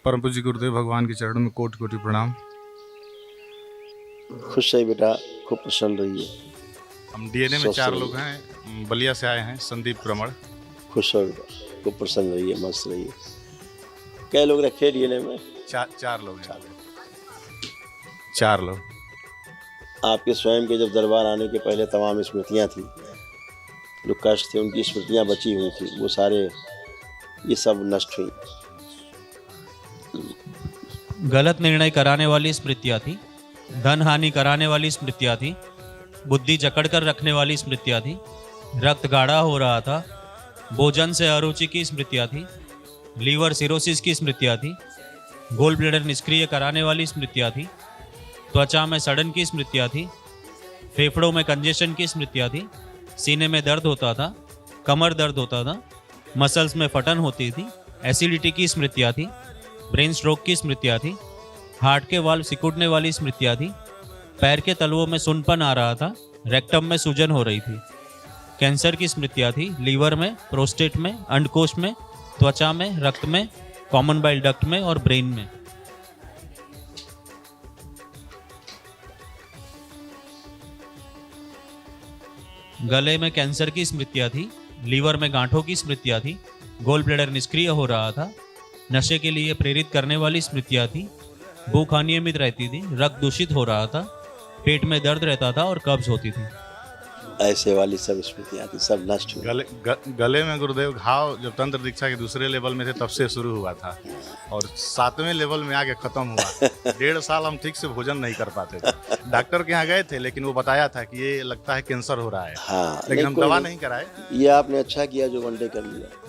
परम पूज्य गुरुदेव भगवान के चरणों में कोटि कोटि प्रणाम। खुश रहिए बेटा, खूब प्रसन्न रहिए। हम डीएनए में 4 लोग हैं, बलिया से आए हैं। संदीप प्रमण। खुश हो बेटा, खूब प्रसन्न रहिए, मस्त रहिए। क्या लोग रखे डीएनए में? 4 लोग हैं। 4 लोग। आपके स्वयं के जब दरबार आने के पहले तमाम स्मृतियाँ थी, जो कष्ट थे उनकी स्मृतियाँ बची हुई थी, वो सारे ये सब नष्ट हुई। गलत निर्णय कराने वाली स्मृतियाँ थी, धन हानि कराने वाली स्मृतियाँ थी, बुद्धि जकड़ कर रखने वाली स्मृतियाँ थी, रक्त गाढ़ा हो रहा था, भोजन से अरुचि की स्मृतियाँ थी, लीवर सिरोसिस की स्मृतियाँ थी, गोल ब्लैडर निष्क्रिय कराने वाली स्मृतियाँ थी, त्वचा में सड़न की स्मृतियाँ थी, फेफड़ों में कंजेशन की स्मृतियाँ थी, सीने में दर्द होता था, कमर दर्द होता था, मसल्स में फटन होती थी, एसिडिटी की स्मृतियाँ थी, ब्रेन स्ट्रोक की स्मृतियाँ थी, हार्ट के वाल्व सिकुड़ने वाली स्मृतियाँ थी, पैर के तलवों में सुनपन आ रहा था, रेक्टम में सूजन हो रही थी, कैंसर की स्मृतियाँ थी, लीवर में, प्रोस्टेट में, अंडकोश में, त्वचा में, रक्त में, कॉमन बाइल डक्ट में और ब्रेन में। गले में कैंसर की स्मृतियाँ थी, लीवर में गांठों की स्मृतियाँ थी, गोल ब्लैडर निष्क्रिय हो रहा था, नशे के लिए प्रेरित करने वाली स्मृतियाँ थी, भूख अनियमित रहती थी, रक्त दूषित हो रहा था, पेट में दर्द रहता था और कब्ज होती थी। ऐसे वाली सब स्मृतियाँ थी, सब नष्ट हुई। गले में गुरुदेव घाव जब तंत्र दीक्षा के दूसरे लेवल में थे तब से शुरू हुआ था और 7वें लेवल में आके खत्म हुआ। 1.5 साल हम ठीक से भोजन नहीं कर पाते थे। डॉक्टर के यहाँ गए थे लेकिन वो बताया था कि ये लगता है कैंसर हो रहा है। हाँ, लेकिन हम दवा नहीं कराए। ये आपने अच्छा किया जो वनडे कर लिया।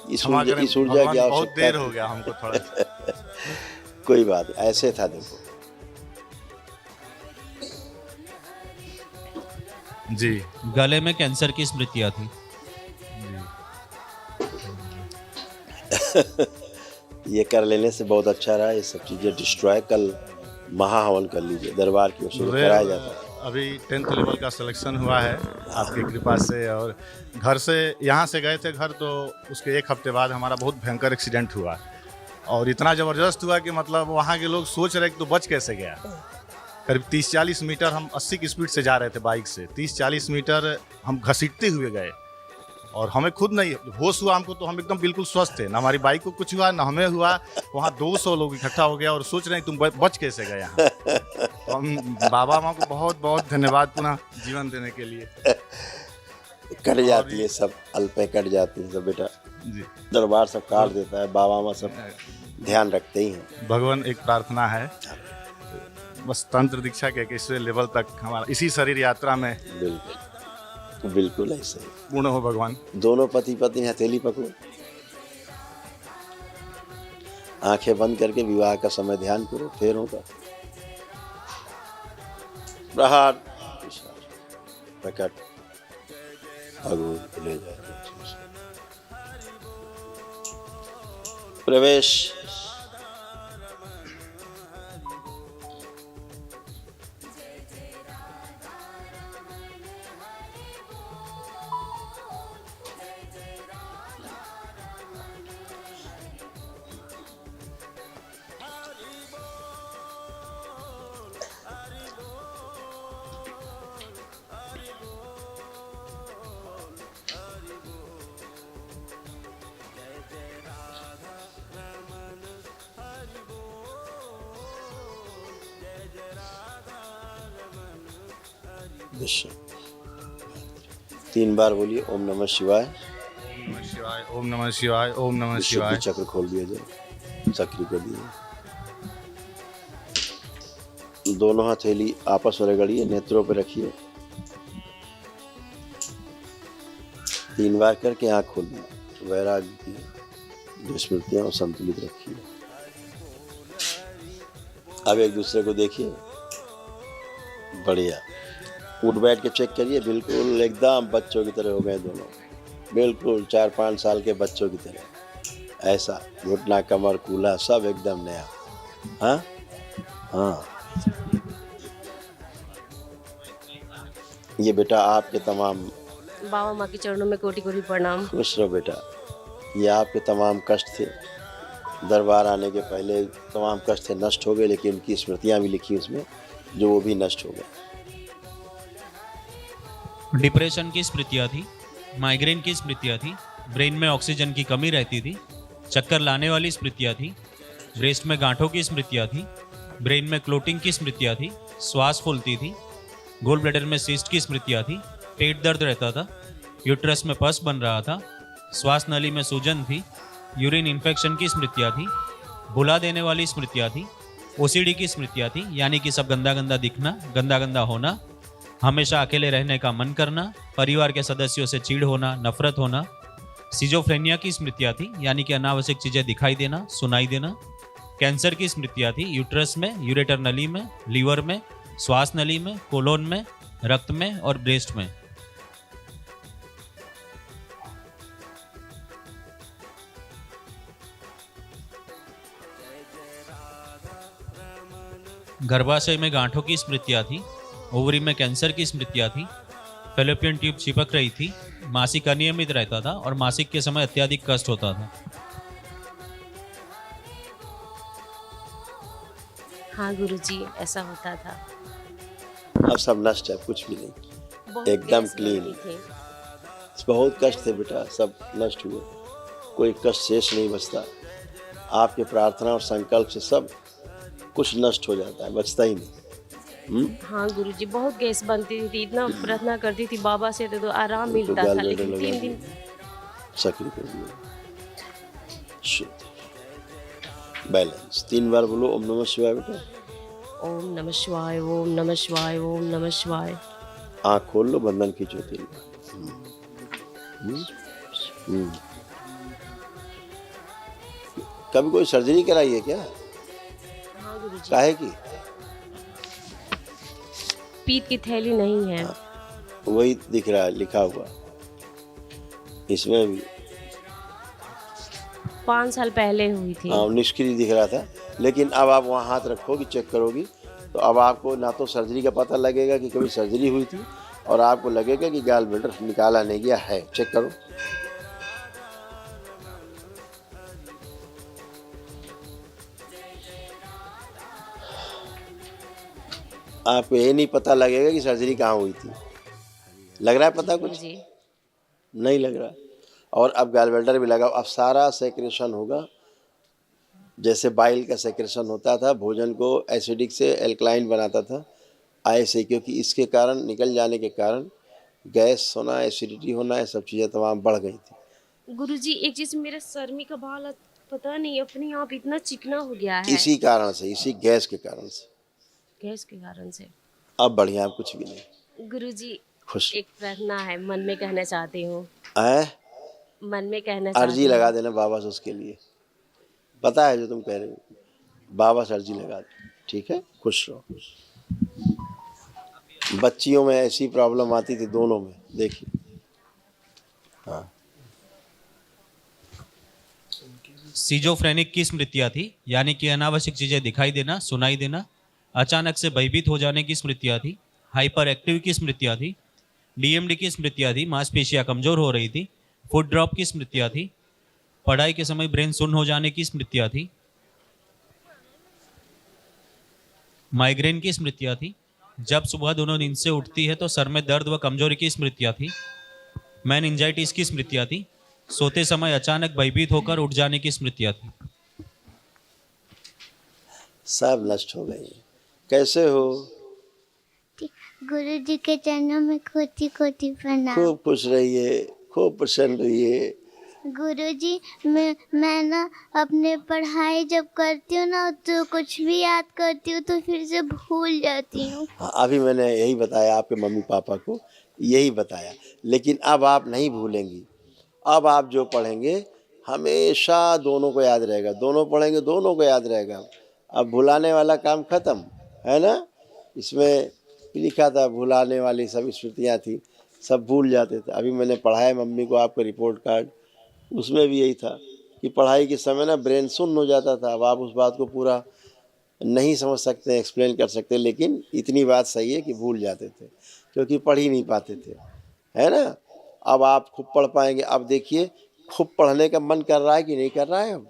इस ऊर्जा की बहुत देर हो गया हमको थोड़ा। कोई बात, ऐसे था। देखो जी, गले में कैंसर की स्मृतियाँ थी। ये कर लेने से बहुत अच्छा रहा। ये सब चीजें डिस्ट्रॉय, कल महाहवन कर लीजिए, दरबार की ओर से कराया जाता है। अभी 10th लेवल का सिलेक्शन हुआ है आपकी कृपा से। और घर से यहाँ से गए थे घर, तो उसके 1 हफ्ते बाद हमारा बहुत भयंकर एक्सीडेंट हुआ और इतना ज़बरदस्त हुआ कि मतलब वहाँ के लोग सोच रहे कि तो बच कैसे गया। करीब 30-40 मीटर हम 80 की स्पीड से जा रहे थे बाइक से। 30-40 मीटर हम घसीटते हुए गए और हमें खुद नहीं होश हुआ हमको, तो हम एकदम बिल्कुल स्वस्थ थे। ना हमारी बाइक को कुछ हुआ ना हमें हुआ। वहाँ 200 लोग इकट्ठा हो गया और सोच रहे हैं तुम बच कैसे गए यहाँ। तो हम बाबा माँ को बहुत बहुत धन्यवाद पुनः जीवन देने के लिए। कट जाती है सब, अल्पें कट जाती है सब बेटा जी। दरबार सब काट देता है, बाबा माँ सब ध्यान रखते ही हैं। भगवान, एक प्रार्थना है बस तंत्र दीक्षा के 21वें लेवल तक हमारा इसी शरीर यात्रा में बिल्कुल बिल्कुल ऐसे ही पूर्ण हो भगवान। दोनों पति पत्नी हथेली पकड़ो, आंखें बंद करके विवाह का समय ध्यान करो, फिर होगा प्रहार प्रकट भगवान ले जाए प्रवेश। विश्व 3 बार बोलिए ओम नमः शिवाय, ओम नमः शिवाय, ओम नमः शिवाय, ओम नमः शिवाय। चक्र खोल दिया जाए, सक्रिय कर दिए। दोनों हथेली आपस में रगड़िए, नेत्रों पर रखिए, 3 बार करके आँख खोल दिए। वैराग्य की जो स्मृतियाँ संतुलित रखिए। अब एक दूसरे को देखिए, बढ़िया। उठ बैठ के चेक करिए, बिल्कुल एकदम बच्चों की तरह हो गए दोनों, बिल्कुल 4-5 साल के बच्चों की तरह। ऐसा घुटना कमर कूल्हा सब एकदम नया। हाँ हाँ, ये बेटा आपके तमाम बाबा माँ के चरणों में कोटि कोटि प्रणाम। खुश रहो बेटा। ये आपके तमाम कष्ट थे, दरबार आने के पहले तमाम कष्ट थे, नष्ट हो गए, लेकिन उनकी स्मृतियाँ भी लिखी उसमें, जो वो भी नष्ट हो गए। डिप्रेशन की स्मृतियाँ थी, माइग्रेन की स्मृतियाँ थी, ब्रेन में ऑक्सीजन की कमी रहती थी, चक्कर लाने वाली स्मृतियाँ थी, ब्रेस्ट में गांठों की स्मृतियाँ थी, ब्रेन में क्लोटिंग की स्मृतियाँ थी, श्वास फूलती थी, गोल ब्लैडर में सिस्ट की स्मृतियाँ थी, पेट दर्द रहता था, यूट्रस में पस बन रहा था, श्वास नली में सूजन थी, यूरिन इन्फेक्शन की स्मृतियाँ थी, भुला देने वाली स्मृतियाँ थी, ओसीडी की स्मृतियाँ थी, यानी कि सब गंदा गंदा दिखना, गंदा गंदा होना, हमेशा अकेले रहने का मन करना, परिवार के सदस्यों से चिढ़ होना, नफरत होना, सिजोफ्रेनिया की स्मृतियाँ थी, यानी कि अनावश्यक चीज़ें दिखाई देना, सुनाई देना, कैंसर की स्मृतियाँ थी, यूट्रस में, यूरेटर नली में, लीवर में, श्वास नली में, कोलोन में, रक्त में और ब्रेस्ट में। गर्भाशय में गांठों की स्मृतियाँ थी, ओवरी में कैंसर की स्मृतियाँ थी, फेलोपियन ट्यूब चिपक रही थी, मासिक अनियमित रहता था और मासिक के समय अत्यधिक कष्ट होता था। हाँ गुरुजी, ऐसा होता था। अब सब नष्ट है, कुछ भी नहीं, बहुत एकदम गैस क्लीन। बनी थी। बहुत कष्ट थे बेटा, सब नष्ट हुए, कोई कष्ट शेष नहीं बचता। आपके प्रार्थना और संकल्प से सब कुछ नष्ट हो जाता है, बचता ही नहीं। हाँ गुरुजी, बहुत गैस बनती थी, इतना प्रार्थना करती थी बाबा से तो आराम तो मिलता गाल था, बेटे लेकिन लगा 3 दिन सक्रिय कर दिया, शुद्ध बैलेंस। 3 बार बोलो ओम नमः शिवाय बेटा। ओम नमः शिवाय, ओम नमः शिवाय, ओम नमः शिवाय। आँख खोल लो, बंधन खींचो तेरी। कभी कोई सर्जरी कराई है क्या? हाँ गुरुजी, काहे की? पीत की थैली नहीं है। वही दिख रहा है लिखा हुआ, इसमें भी 5 साल पहले हुई थी। हाँ, निष्क्रिय दिख रहा था, लेकिन अब आप वहाँ हाथ रखोगी, चेक करोगी, तो अब आपको ना तो सर्जरी का पता लगेगा कि कभी सर्जरी हुई थी, और आपको लगेगा कि गॉल ब्लैडर निकाला नहीं गया है। चेक करो। आपको ये नहीं पता लगेगा कि सर्जरी कहाँ हुई थी। लग रहा है पता कुछ? जी, नहीं लग रहा। और अब गॉल ब्लैडर भी लगा, अब सारा सेक्रेशन होगा, जैसे बाइल का सेक्रेशन होता था, भोजन को एसिडिक से एल्कलाइन बनाता था, ऐसे, क्योंकि इसके कारण, निकल जाने के कारण गैस होना, एसिडिटी होना, ये सब चीज़ें तमाम बढ़ गई थी। गुरुजी एक चीज, मेरे सर में का बाल पता नहीं अपने आप इतना चिकना हो गया है, इसी कारण से, इसी गैस के कारण से। गैस के कारण से। अब बढ़िया, अब कुछ भी नहीं, गुरुजी खुश। एक प्रार्थना है, मन में कहना चाहती हूँ, है मन में कहना चाहती अर्जी हूँ। लगा देना बाबा से, उसके लिए पता है जो तुम कह रहे हो, बाबा से अर्जी लगा दो, ठीक है? खुश रहो। बच्चियों में ऐसी प्रॉब्लम आती थी, दोनों में, देखिए। हाँ, सीजोफ्रेनिक की स्मृतियाँ थी, यानी कि अनावश्यक चीज़ें दिखाई देना, सुनाई देना, अचानक से भयभीत हो जाने की स्मृतियाँ थी, हाइपर एक्टिव की स्मृतियाँ थी, डीएमडी की स्मृतियाँ थी, मांसपेशियाँ कमजोर हो रही थी, फुट ड्रॉप की स्मृतियाँ थी, पढ़ाई के समय ब्रेन सुन्न हो जाने की स्मृतियाँ थी, माइग्रेन की स्मृतियाँ थी, जब सुबह दोनों नींद से उठती है तो सर में दर्द व कमजोरी की स्मृतियाँ थी, मैनिंजाइटिस की स्मृतियाँ थी, सोते समय अचानक भयभीत होकर उठ जाने की स्मृतियाँ थी। सब नष्ट हो गई। कैसे हो? गुरु जी के चरणों में कोटि कोटि प्रणाम। खूब खुश रहिए, खूब प्रसन्न रहिए। गुरु जी, मैं ना अपने पढ़ाई जब करती हूँ ना, तो कुछ भी याद करती हूँ तो फिर से भूल जाती हूँ। हाँ, अभी मैंने यही बताया आपके मम्मी पापा को, यही बताया, लेकिन अब आप नहीं भूलेंगी। अब आप जो पढ़ेंगे हमेशा दोनों को याद रहेगा, दोनों पढ़ेंगे दोनों को याद रहेगा। अब भुलाने वाला काम खत्म है ना। इसमें लिखा था भुलाने वाली सब स्मृतियाँ थी, सब भूल जाते थे। अभी मैंने पढ़ाया मम्मी को आपका रिपोर्ट कार्ड, उसमें भी यही था कि पढ़ाई के समय ना ब्रेन सुन्न हो जाता था। अब आप उस बात को पूरा नहीं समझ सकते, एक्सप्लेन कर सकते, लेकिन इतनी बात सही है कि भूल जाते थे क्योंकि पढ़ ही नहीं पाते थे, है ना। अब आप खूब पढ़ पाएंगे। अब देखिए खूब पढ़ने का मन कर रहा है कि नहीं कर रहा है? अब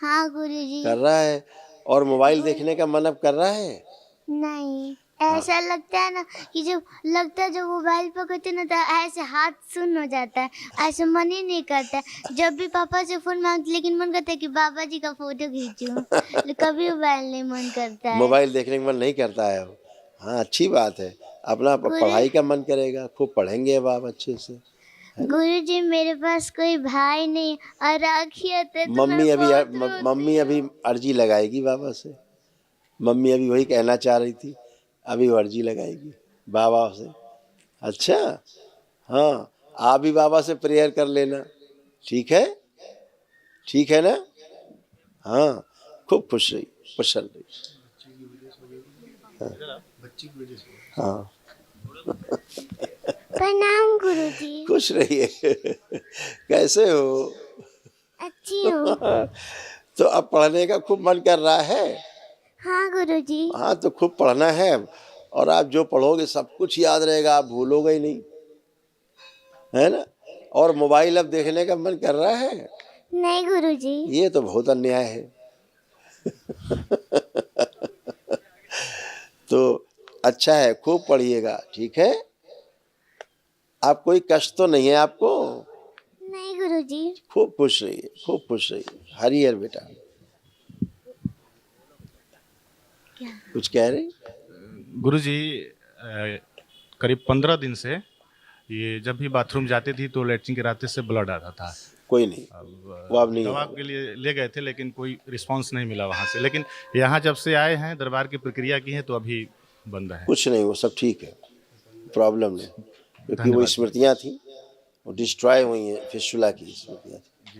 हाँ गुरुजी। कर रहा है। और मोबाइल देखने का मन अब कर रहा है? नहीं, ऐसा लगता है ना कि जब लगता है जब मोबाइल पकड़ते ना तो ऐसे हाथ सुन्न हो जाता है, ऐसे मन ही नहीं करता है। जब भी पापा से फोन मांगते लेकिन मन करता है कि बाबा जी का फोटो खींचूं, कभी मोबाइल नहीं मन करता है। मोबाइल देखने का मन नहीं करता है अब। हाँ, अच्छी बात है। अपना पढ़ाई का मन करेगा, खूब पढ़ेंगे अब आप अच्छे से। गुरुजी मेरे पास कोई भाई नहीं और राखी आते तो मम्मी अभी अर्जी लगाएगी बाबा से। मम्मी अभी वही कहना चाह रही थी, अभी वो अर्जी लगाएगी बाबा से। अच्छा, हाँ, आप भी बाबा से प्रेयर कर लेना, ठीक है? ठीक है ना? हाँ, खूब खुश रही, प्रसन्न रही। हाँ, प्रणाम गुरुजी। खुश रहिए। कैसे हो? अच्छी हूँ। तो अब पढ़ने का खूब मन कर रहा है? हाँ गुरुजी। हाँ, तो खूब पढ़ना है। और आप जो पढ़ोगे सब कुछ याद रहेगा, आप भूलोगे ही नहीं, है ना? और मोबाइल अब देखने का मन कर रहा है? नहीं गुरुजी। ये तो बहुत अन्याय है। तो अच्छा है, खूब पढ़िएगा, ठीक है? आप कोई कष्ट तो नहीं है आपको? नहीं गुरुजी। खूब खुश रहिए, खूब खुश रहिए। हरिहर बेटा, कुछ कह रहे? गुरुजी करीब 15 दिन से ये जब भी बाथरूम जाती थी तो लैट्रिन के रास्ते से ब्लड आता था। कोई नहीं, वो अब नहीं दवा होगा। के लिए ले गए थे लेकिन कोई रिस्पांस नहीं मिला वहाँ से। लेकिन यहाँ जब से आए हैं, दरबार की प्रक्रिया की है तो अभी बंद है। कुछ नहीं, वो सब ठीक है, प्रॉब्लम नहीं, क्योंकि वो धन्यवाद। स्मृतियाँ थी, वो डिस्ट्रॉय हुई हैं, फिस्टुला की स्मृतियाँ थी।